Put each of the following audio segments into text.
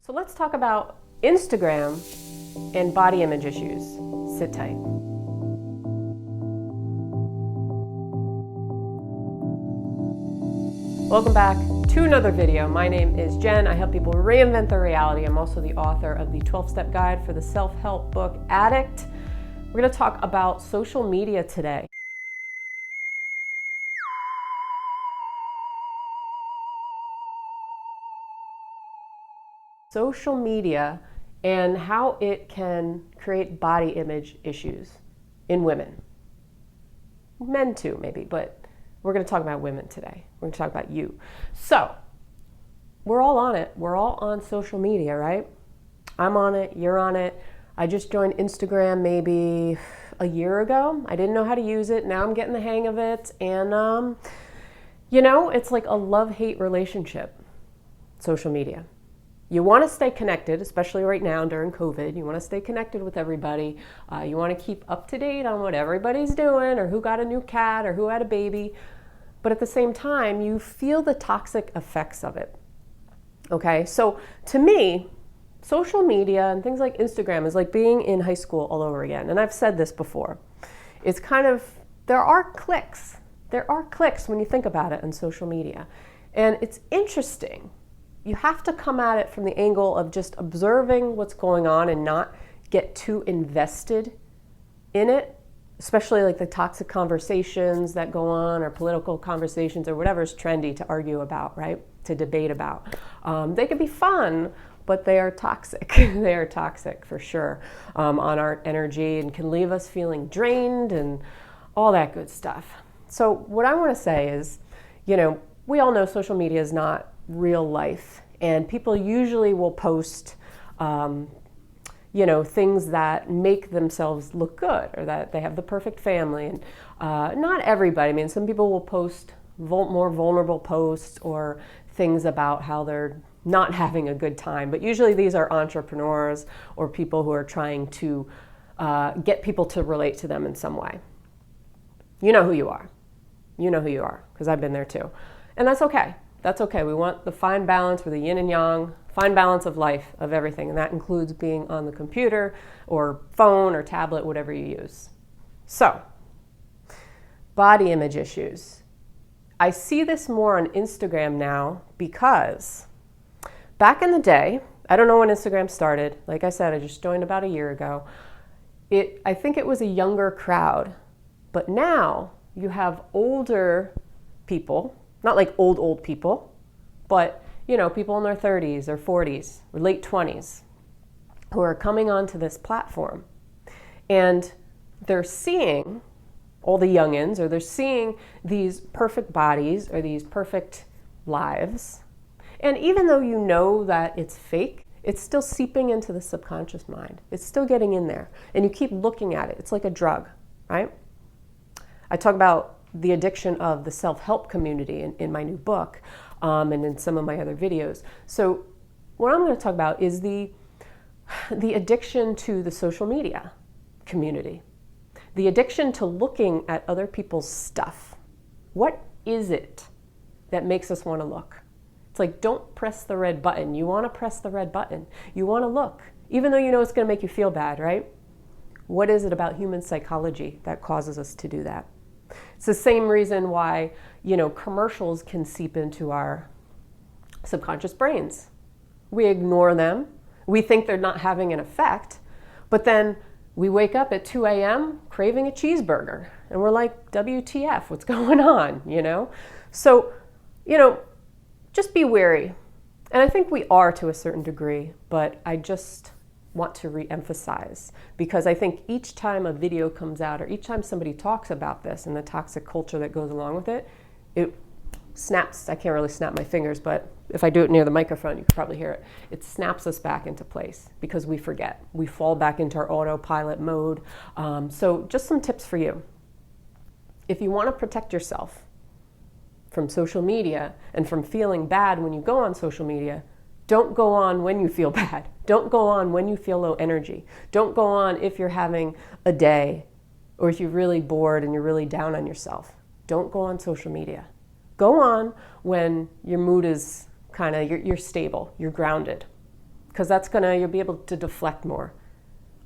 So let's talk about Instagram and body image issues. Sit tight. Welcome back to another video. My name is Jen. I help people reinvent their reality. I'm also the author of the 12-step guide for the self-help book, Addict. We're going to talk about social media today. Social media and how it can create body image issues in women. Men too, maybe, but we're going to talk about women today. We're going to talk about you. So, we're all on it. We're all on social media, right? I'm on it. You're on it. I just joined Instagram maybe a year ago. I didn't know how to use it. Now I'm getting the hang of it. And, it's like a love-hate relationship, social media. You want to stay connected, especially right now during COVID. You want to stay connected with everybody. You want to keep up to date on what everybody's doing or who got a new cat or who had a baby. But at the same time, you feel the toxic effects of it. Okay, so to me, social media and things like Instagram is like being in high school all over again. And I've said this before. It's kind of, there are clicks. There are clicks when you think about it on social media. And it's interesting. You have to come at it from the angle of just observing what's going on and not get too invested in it, especially like the toxic conversations that go on or political conversations or whatever's trendy to argue about, right? To debate about. They can be fun, but they are toxic. They are toxic for sure on our energy and can leave us feeling drained and all that good stuff. So what I want to say is, we all know social media is not real life, and people usually will post things that make themselves look good or that they have the perfect family. And not everybody. I mean, some people will post more vulnerable posts or things about how they're not having a good time, but usually these are entrepreneurs or people who are trying to get people to relate to them in some way. You know who you are. You know who you are, because I've been there too. And that's okay. That's okay. We want the fine balance for the yin and yang, fine balance of life, of everything. And that includes being on the computer or phone or tablet, whatever you use. So, body image issues. I see this more on Instagram now because back in the day, I don't know when Instagram started. Like I said, I just joined about a year ago. I think it was a younger crowd. But now you have older people, not like old people, but people in their 30s or 40s or late 20s who are coming onto this platform, and they're seeing all the youngins, or they're seeing these perfect bodies or these perfect lives. And even though you know that it's fake, it's still seeping into the subconscious mind. It's still getting in there, and you keep looking at it. It's like a drug, right? I talk about the addiction of the self-help community in my new book and in some of my other videos. So what I'm going to talk about is the addiction to the social media community, the addiction to looking at other people's stuff. What is it that makes us want to look? It's like, don't press the red button. You want to press the red button. You want to look, even though you know it's going to make you feel bad, right? What is it about human psychology that causes us to do that? It's the same reason why, commercials can seep into our subconscious brains. We ignore them. We think they're not having an effect, but then we wake up at 2 a.m. craving a cheeseburger, and we're like, WTF, what's going on, So, just be wary. And I think we are to a certain degree, but I just want to re-emphasize, because I think each time a video comes out or each time somebody talks about this and the toxic culture that goes along with it, it snaps. I can't really snap my fingers, but if I do it near the microphone, you can probably hear it. It snaps us back into place because we forget. We fall back into our autopilot mode. So just some tips for you. If you want to protect yourself from social media and from feeling bad when you go on social media, don't go on when you feel bad. Don't go on when you feel low energy. Don't go on if you're having a day or if you're really bored and you're really down on yourself. Don't go on social media. Go on when your mood is you're stable, you're grounded. because you'll be able to deflect more.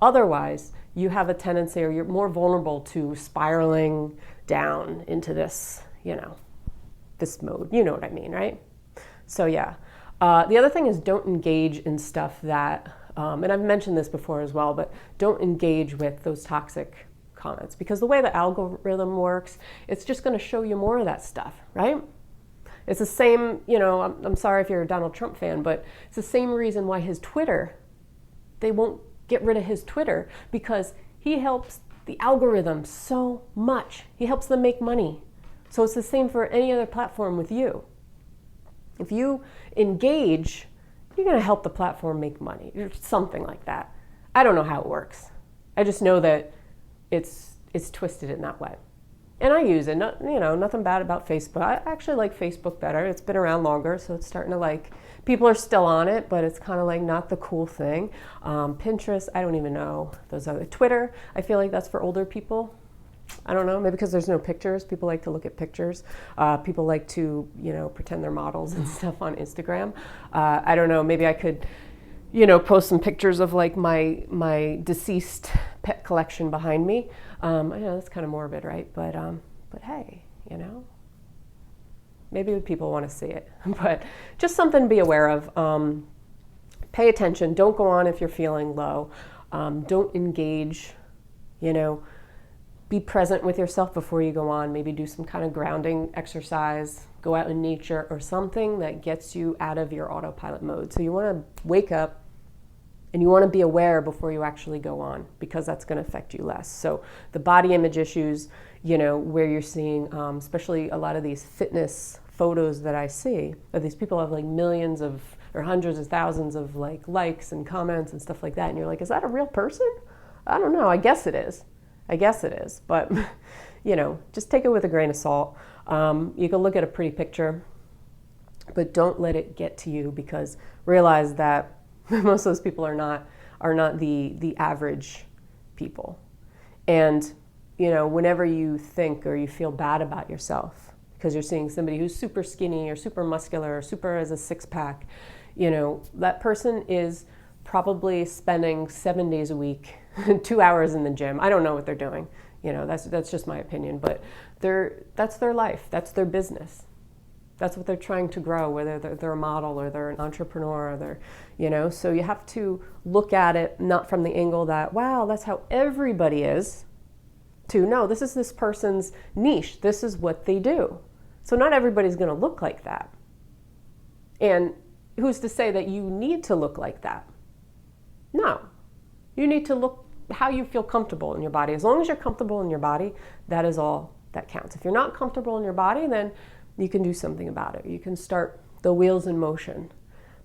Otherwise, you have a tendency, or you're more vulnerable to spiraling down into this, this mode. You know what I mean, right? So yeah. The other thing is, don't engage in stuff that, and I've mentioned this before as well, but don't engage with those toxic comments, because the way the algorithm works, it's just going to show you more of that stuff, right? It's the same, I'm sorry if you're a Donald Trump fan, but it's the same reason why his Twitter, they won't get rid of his Twitter, because he helps the algorithm so much. He helps them make money. So it's the same for any other platform with you. If you engage, you're going to help the platform make money, or something like that. I don't know how it works. I just know that it's twisted in that way. And I use it, nothing bad about Facebook. I actually like Facebook better. It's been around longer, so it's starting to people are still on it, but it's kind of not the cool thing. Pinterest, I don't even know those other. Twitter, I feel like that's for older people. I don't know, maybe because there's no pictures. People like to look at pictures. People like to, pretend they're models and stuff on Instagram. I don't know, maybe I could, post some pictures of my deceased pet collection behind me. I know that's kind of morbid, right? But hey, maybe people want to see it. But just something to be aware of. Pay attention. Don't go on if you're feeling low. Don't engage, Be present with yourself before you go on. Maybe do some kind of grounding exercise, go out in nature, or something that gets you out of your autopilot mode. So you want to wake up and you want to be aware before you actually go on, because that's going to affect you less. So the body image issues, where you're seeing, especially a lot of these fitness photos that I see, of these people have millions of, or hundreds of thousands of likes and comments and stuff like that. And you're like, is that a real person? I don't know. I guess it is. But, just take it with a grain of salt. You can look at a pretty picture, but don't let it get to you, because realize that most of those people are not the average people. And, whenever you think or you feel bad about yourself because you're seeing somebody who's super skinny or super muscular or super has a six-pack, that person is probably spending 7 days a week, 2 hours in the gym. I don't know what they're doing. That's just my opinion, but that's their life. That's their business. That's what they're trying to grow, whether they're a model or they're an entrepreneur or they're, so you have to look at it not from the angle that, wow, that's how everybody is, to no, this is this person's niche. This is what they do. So not everybody's going to look like that. And who's to say that you need to look like that? No. You need to look how you feel comfortable in your body. As long as you're comfortable in your body, that is all that counts. If you're not comfortable in your body, then you can do something about it. You can start the wheels in motion.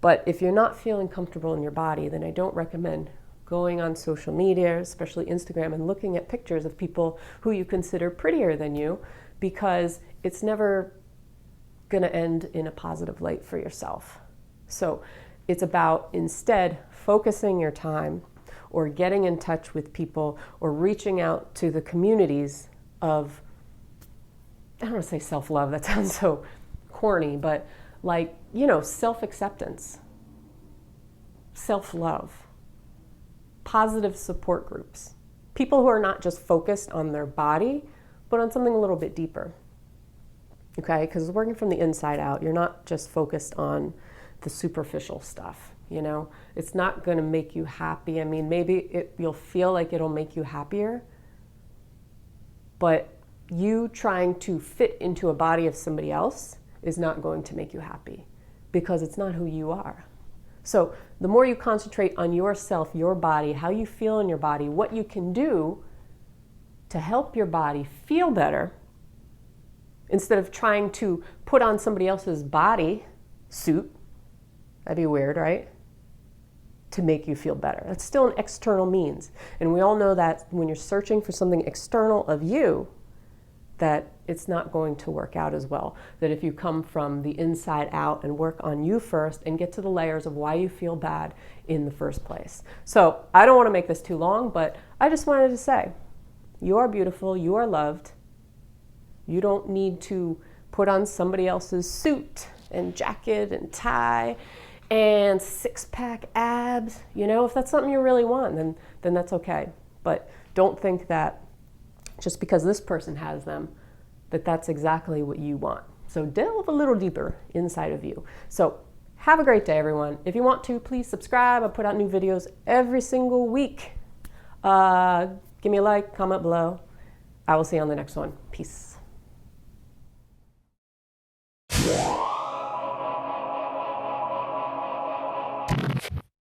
But if you're not feeling comfortable in your body, then I don't recommend going on social media, especially Instagram, and looking at pictures of people who you consider prettier than you, because it's never going to end in a positive light for yourself. So it's about instead focusing your time or getting in touch with people or reaching out to the communities of, I don't want to say self-love, that sounds so corny, but self-acceptance, self-love, positive support groups, people who are not just focused on their body, but on something a little bit deeper, okay? Because working from the inside out, you're not just focused on the superficial stuff, It's not going to make you happy. I mean, maybe you'll feel like it'll make you happier, but you trying to fit into a body of somebody else is not going to make you happy, because it's not who you are. So the more you concentrate on yourself, your body, how you feel in your body, what you can do to help your body feel better, instead of trying to put on somebody else's body suit, that'd be weird, right? To make you feel better. That's still an external means. And we all know that when you're searching for something external of you, that it's not going to work out as well. That if you come from the inside out and work on you first and get to the layers of why you feel bad in the first place. So I don't want to make this too long, but I just wanted to say, you are beautiful, you are loved. You don't need to put on somebody else's suit and jacket and tie and six-pack abs. You know, if that's something you really want, then that's okay. But don't think that just because this person has them, that that's exactly what you want. So delve a little deeper inside of you. So have a great day, everyone. If you want to, please subscribe. I put out new videos every single week. Give me a like, comment below. I will see you on the next one. Peace.